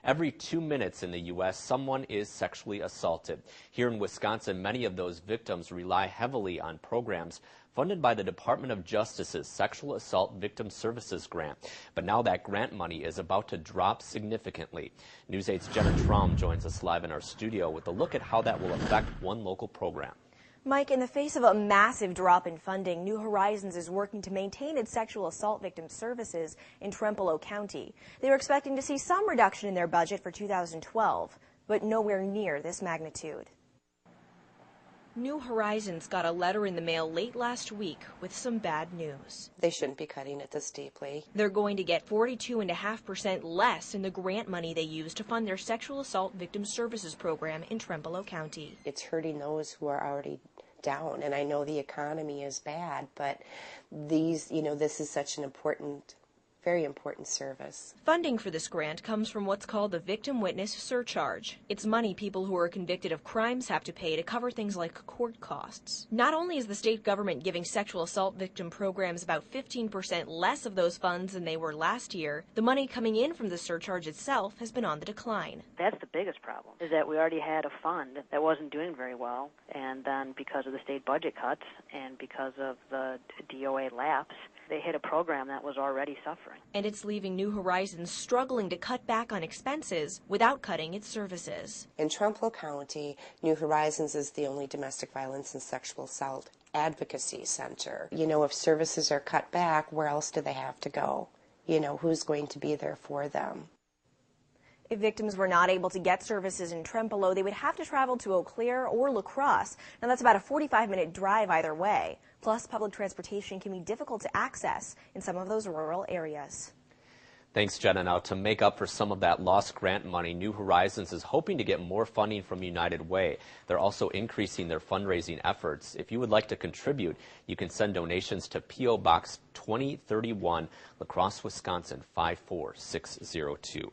Every 2 minutes in the U.S., someone is sexually assaulted. Here in Wisconsin, many of those victims rely heavily on programs funded by the Department of Justice's Sexual Assault Victim Services Grant. But now that grant money is about to drop significantly. News 8's Jenna Traum joins us live in our studio with a look at how that will affect one local program. Mike, in the face of a massive drop in funding, New Horizons is working to maintain its sexual assault victim services in Trempealeau County. They were expecting to see some reduction in their budget for 2012, but nowhere near this magnitude. New Horizons got a letter in the mail late last week with some bad news. They shouldn't be cutting it this deeply. They're going to get 42.5% less in the grant money they use to fund their sexual assault victim services program in Trempealeau County. It's hurting those who are already down, and I know the economy is bad, but this is such an important, very important service. Funding for this grant comes from what's called the Victim Witness Surcharge. It's money people who are convicted of crimes have to pay to cover things like court costs. Not only is the state government giving sexual assault victim programs about 15% less of those funds than they were last year, the money coming in from the surcharge itself has been on the decline. That's the biggest problem, is that we already had a fund that wasn't doing very well, and then because of the state budget cuts and because of the DOA lapse, they hit a program that was already suffering. And it's leaving New Horizons struggling to cut back on expenses without cutting its services. In Trempealeau County, New Horizons is the only domestic violence and sexual assault advocacy center. If services are cut back, where else do they have to go? Who's going to be there for them? If victims were not able to get services in Trempealeau, they would have to travel to Eau Claire or La Crosse. Now, that's about a 45-minute drive either way. Plus, public transportation can be difficult to access in some of those rural areas. Thanks, Jenna. Now, to make up for some of that lost grant money, New Horizons is hoping to get more funding from United Way. They're also increasing their fundraising efforts. If you would like to contribute, you can send donations to P.O. Box 2031, La Crosse, Wisconsin 54602.